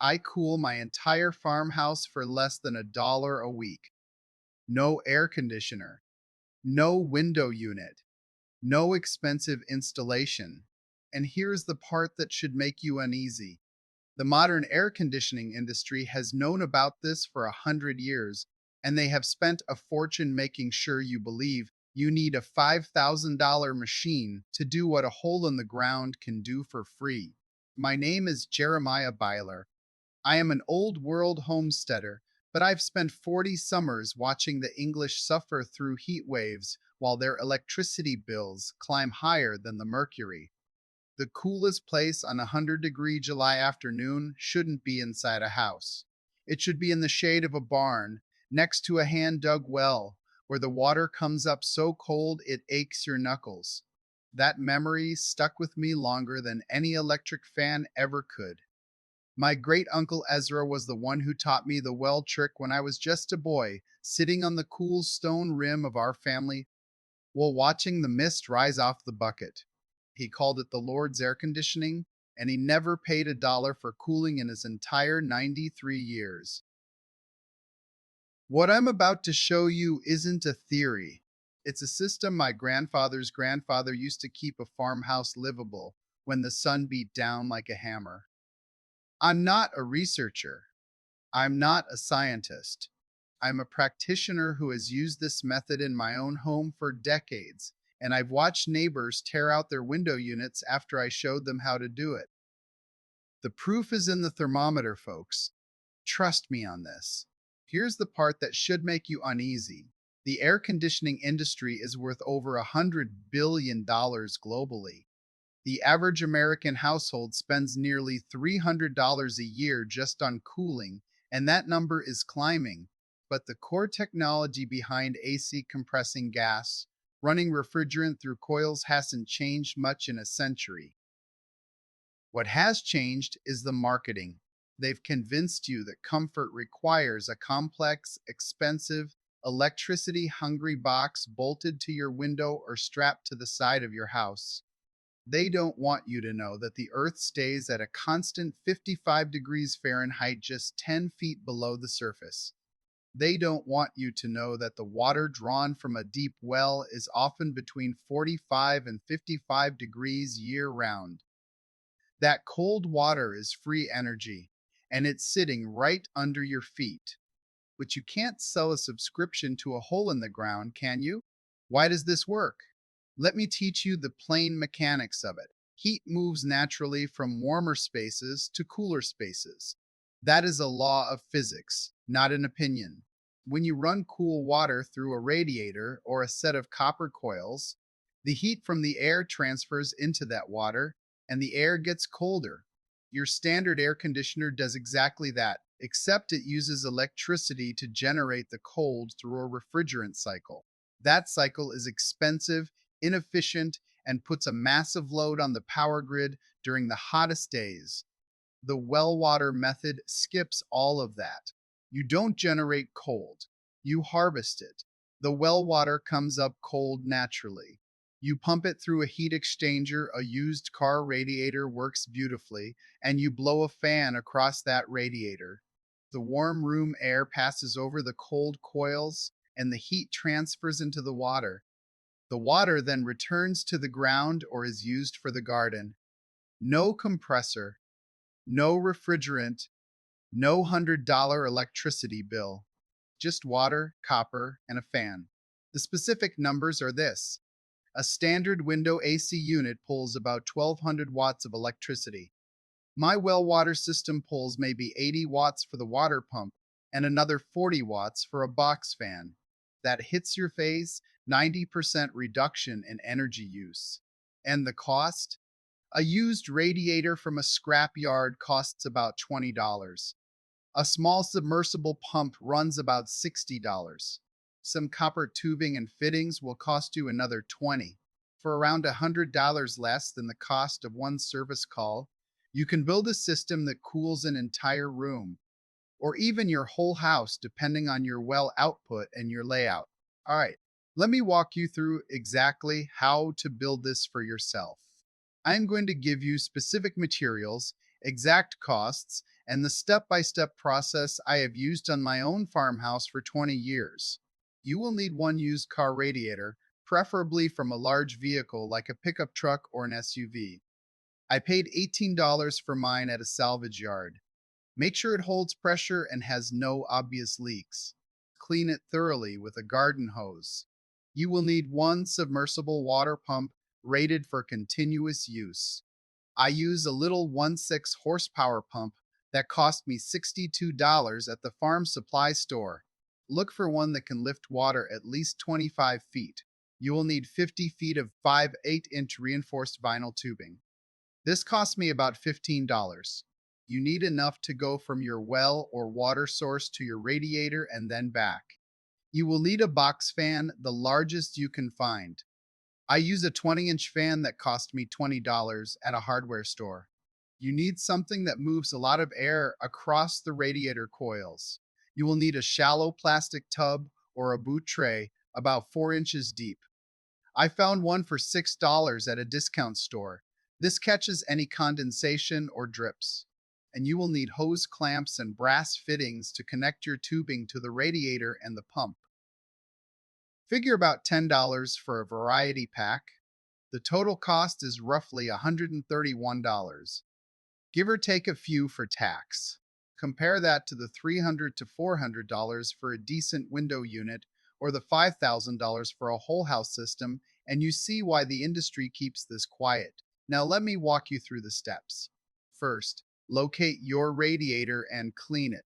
I cool my entire farmhouse for less than $1 a week. No air conditioner, no window unit, no expensive installation. And here's the part that should make you uneasy. The modern air conditioning industry has known about this for 100 years, and they have spent a fortune making sure you believe you need a $5,000 machine to do what a hole in the ground can do for free. My name is Jeremiah Byler. I am an old world homesteader, but I've spent 40 summers watching the English suffer through heat waves while their electricity bills climb higher than the mercury. The coolest place on a 100-degree July afternoon shouldn't be inside a house. It should be in the shade of a barn, next to a hand-dug well, where the water comes up so cold it aches your knuckles. That memory stuck with me longer than any electric fan ever could. My great uncle Ezra was the one who taught me the well trick when I was just a boy, sitting on the cool stone rim of our family while watching the mist rise off the bucket. He called it the Lord's air conditioning, and he never paid $1 for cooling in his entire 93 years. What I'm about to show you isn't a theory. It's a system my grandfather's grandfather used to keep a farmhouse livable when the sun beat down like a hammer. I'm not a researcher. I'm not a scientist. I'm a practitioner who has used this method in my own home for decades, and I've watched neighbors tear out their window units after I showed them how to do it. The proof is in the thermometer, folks. Trust me on this. Here's the part that should make you uneasy. The air conditioning industry is worth over $100 billion globally. The average American household spends nearly $300 a year just on cooling, and that number is climbing. But the core technology behind AC compressing gas, running refrigerant through coils hasn't changed much in a century. What has changed is the marketing. They've convinced you that comfort requires a complex, expensive, electricity hungry box bolted to your window or strapped to the side of your house. They don't want you to know that the Earth stays at a constant 55 degrees Fahrenheit just 10 feet below the surface. They don't want you to know that the water drawn from a deep well is often between 45 and 55 degrees year round. That cold water is free energy, and it's sitting right under your feet. But you can't sell a subscription to a hole in the ground, can you? Why does this work? Let me teach you the plain mechanics of it. Heat moves naturally from warmer spaces to cooler spaces. That is a law of physics, not an opinion. When you run cool water through a radiator or a set of copper coils, the heat from the air transfers into that water, and the air gets colder. Your standard air conditioner does exactly that, except it uses electricity to generate the cold through a refrigerant cycle. That cycle is expensive, inefficient, and puts a massive load on the power grid during the hottest days. The well water method skips all of that. You don't generate cold, you harvest it. The well water comes up cold naturally. You pump it through a heat exchanger, a used car radiator works beautifully, and you blow a fan across that radiator. The warm room air passes over the cold coils, and the heat transfers into the water. The water then returns to the ground or is used for the garden. No compressor, no refrigerant, no $100 electricity bill. Just water, copper, and a fan. The specific numbers are this. A standard window AC unit pulls about 1,200 watts of electricity. My well water system pulls maybe 80 watts for the water pump and another 40 watts for a box fan. That hits your face, 90% reduction in energy use. And the cost? A used radiator from a scrap yard costs about $20. A small submersible pump runs about $60. Some copper tubing and fittings will cost you another $20. For around $100 less than the cost of one service call, you can build a system that cools an entire room, or even your whole house depending on your well output and your layout. All right, let me walk you through exactly how to build this for yourself. I'm going to give you specific materials, exact costs, and the step-by-step process I have used on my own farmhouse for 20 years. You will need one used car radiator, preferably from a large vehicle like a pickup truck or an SUV. I paid $18 for mine at a salvage yard. Make sure it holds pressure and has no obvious leaks. Clean it thoroughly with a garden hose. You will need one submersible water pump rated for continuous use. I use a little 1.6 horsepower pump that cost me $62 at the farm supply store. Look for one that can lift water at least 25 feet. You will need 50 feet of 5/8-inch reinforced vinyl tubing. This cost me about $15. You need enough to go from your well or water source to your radiator and then back. You will need a box fan, the largest you can find. I use a 20-inch fan that cost me $20 at a hardware store. You need something that moves a lot of air across the radiator coils. You will need a shallow plastic tub or a boot tray about 4 inches deep. I found one for $6 at a discount store. This catches any condensation or drips. And you will need hose clamps and brass fittings to connect your tubing to the radiator and the pump. Figure about $10 for a variety pack. The total cost is roughly $131. Give or take a few for tax. Compare that to the $300 to $400 for a decent window unit or the $5,000 for a whole house system, and you see why the industry keeps this quiet. Now let me walk you through the steps. First, locate your radiator and clean it.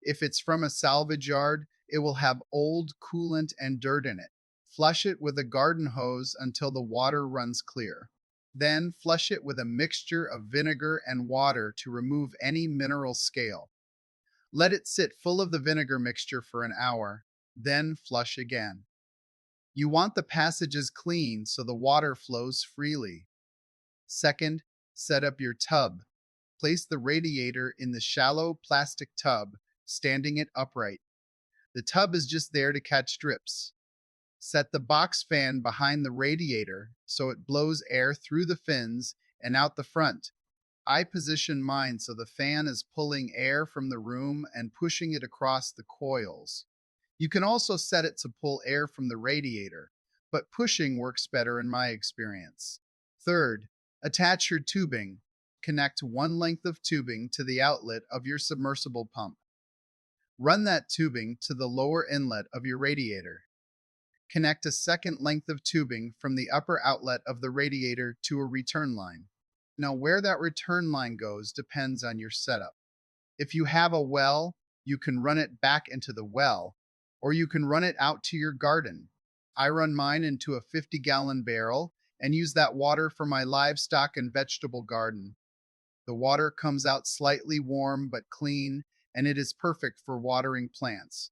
If it's from a salvage yard, it will have old coolant and dirt in it. Flush it with a garden hose until the water runs clear. Then flush it with a mixture of vinegar and water to remove any mineral scale. Let it sit full of the vinegar mixture for an hour, then flush again. You want the passages clean so the water flows freely. Second, set up your tub. Place the radiator in the shallow plastic tub, standing it upright. The tub is just there to catch drips. Set the box fan behind the radiator so it blows air through the fins and out the front. I position mine so the fan is pulling air from the room and pushing it across the coils. You can also set it to pull air from the radiator, but pushing works better in my experience. Third, attach your tubing. Connect one length of tubing to the outlet of your submersible pump. Run that tubing to the lower inlet of your radiator. Connect a second length of tubing from the upper outlet of the radiator to a return line. Now, where that return line goes depends on your setup. If you have a well, you can run it back into the well, or you can run it out to your garden. I run mine into a 50-gallon barrel and use that water for my livestock and vegetable garden. The water comes out slightly warm but clean, and it is perfect for watering plants.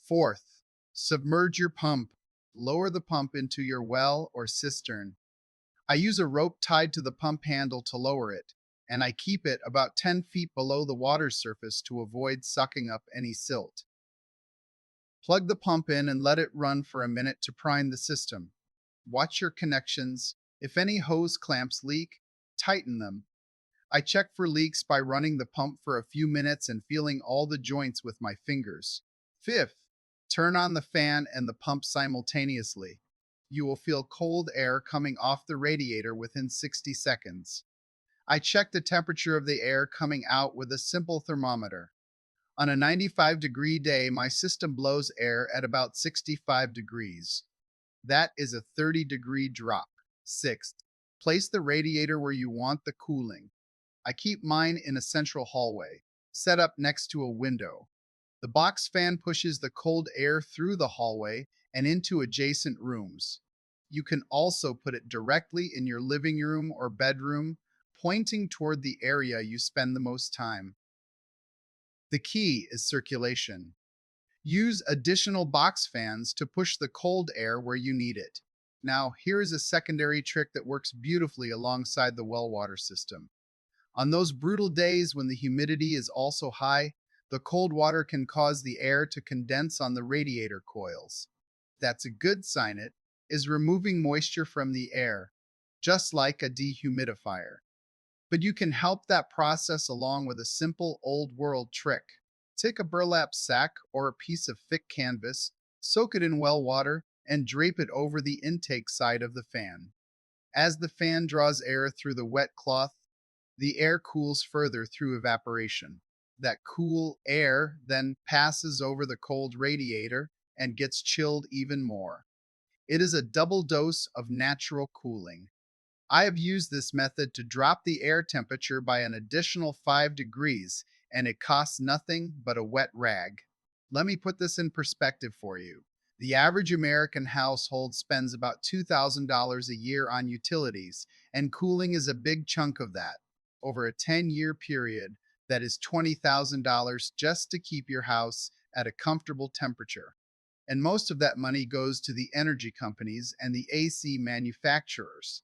Fourth, submerge your pump. Lower the pump into your well or cistern. I use a rope tied to the pump handle to lower it, and I keep it about 10 feet below the water surface to avoid sucking up any silt. Plug the pump in and let it run for a minute to prime the system. Watch your connections. If any hose clamps leak, tighten them. I check for leaks by running the pump for a few minutes and feeling all the joints with my fingers. Fifth, turn on the fan and the pump simultaneously. You will feel cold air coming off the radiator within 60 seconds. I check the temperature of the air coming out with a simple thermometer. On a 95-degree day, my system blows air at about 65 degrees. That is a 30-degree drop. Sixth, place the radiator where you want the cooling. I keep mine in a central hallway, set up next to a window. The box fan pushes the cold air through the hallway and into adjacent rooms. You can also put it directly in your living room or bedroom, pointing toward the area you spend the most time. The key is circulation. Use additional box fans to push the cold air where you need it. Now, here is a secondary trick that works beautifully alongside the well water system. On those brutal days when the humidity is also high, the cold water can cause the air to condense on the radiator coils. That's a good sign. It is removing moisture from the air, just like a dehumidifier. But you can help that process along with a simple old world trick. Take a burlap sack or a piece of thick canvas, soak it in well water, and drape it over the intake side of the fan. As the fan draws air through the wet cloth, the air cools further through evaporation. That cool air then passes over the cold radiator and gets chilled even more. It is a double dose of natural cooling. I have used this method to drop the air temperature by an additional 5 degrees, and it costs nothing but a wet rag. Let me put this in perspective for you. The average American household spends about $2,000 a year on utilities, and cooling is a big chunk of that. Over a 10-year period, that is $20,000 just to keep your house at a comfortable temperature. And most of that money goes to the energy companies and the AC manufacturers.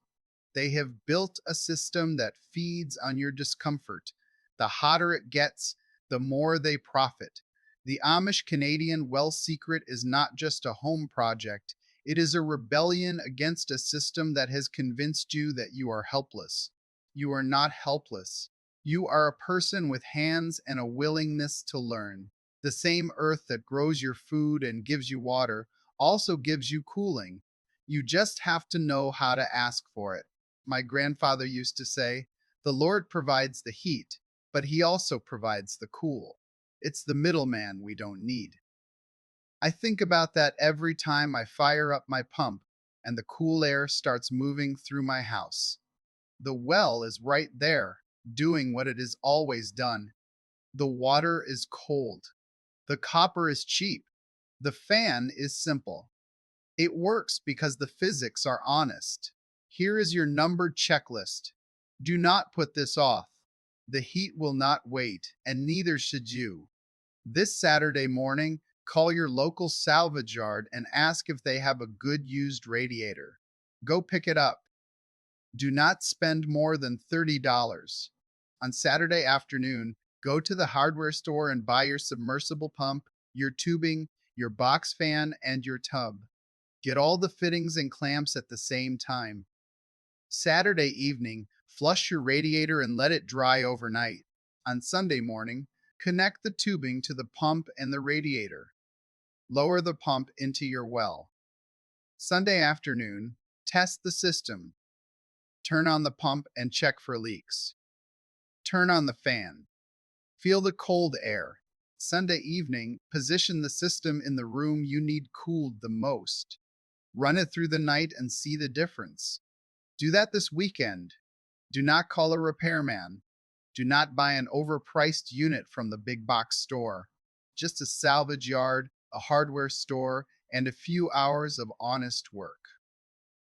They have built a system that feeds on your discomfort. The hotter it gets, the more they profit. The Amish Canadian well secret is not just a home project, it is a rebellion against a system that has convinced you that you are helpless. You are not helpless. You are a person with hands and a willingness to learn. The same earth that grows your food and gives you water also gives you cooling. You just have to know how to ask for it. My grandfather used to say, "The Lord provides the heat, but He also provides the cool." It's the middleman we don't need. I think about that every time I fire up my pump and the cool air starts moving through my house. The well is right there, doing what it has always done. The water is cold. The copper is cheap. The fan is simple. It works because the physics are honest. Here is your numbered checklist. Do not put this off. The heat will not wait, and neither should you. This Saturday morning, call your local salvage yard and ask if they have a good used radiator. Go pick it up. Do not spend more than $30. On Saturday afternoon, go to the hardware store and buy your submersible pump, your tubing, your box fan, and your tub. Get all the fittings and clamps at the same time. Saturday evening, flush your radiator and let it dry overnight. On Sunday morning, connect the tubing to the pump and the radiator. Lower the pump into your well. Sunday afternoon, test the system. Turn on the pump and check for leaks. Turn on the fan. Feel the cold air. Sunday evening, position the system in the room you need cooled the most. Run it through the night and see the difference. Do that this weekend. Do not call a repairman. Do not buy an overpriced unit from the big box store. Just a salvage yard, a hardware store, and a few hours of honest work.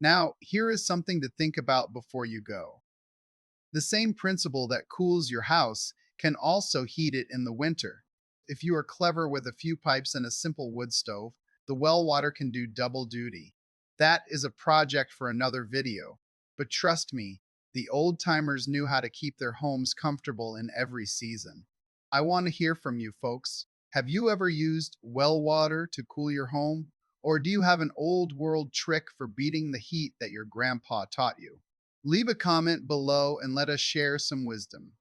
Now, here is something to think about before you go. The same principle that cools your house can also heat it in the winter. If you are clever with a few pipes and a simple wood stove, the well water can do double duty. That is a project for another video. But trust me, the old timers knew how to keep their homes comfortable in every season. I want to hear from you folks. Have you ever used well water to cool your home? Or do you have an old world trick for beating the heat that your grandpa taught you? Leave a comment below and let us share some wisdom.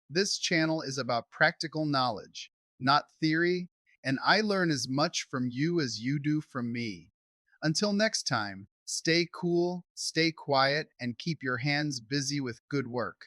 This channel is about practical knowledge, not theory, and I learn as much from you as you do from me. Until next time, stay cool, stay quiet, and keep your hands busy with good work.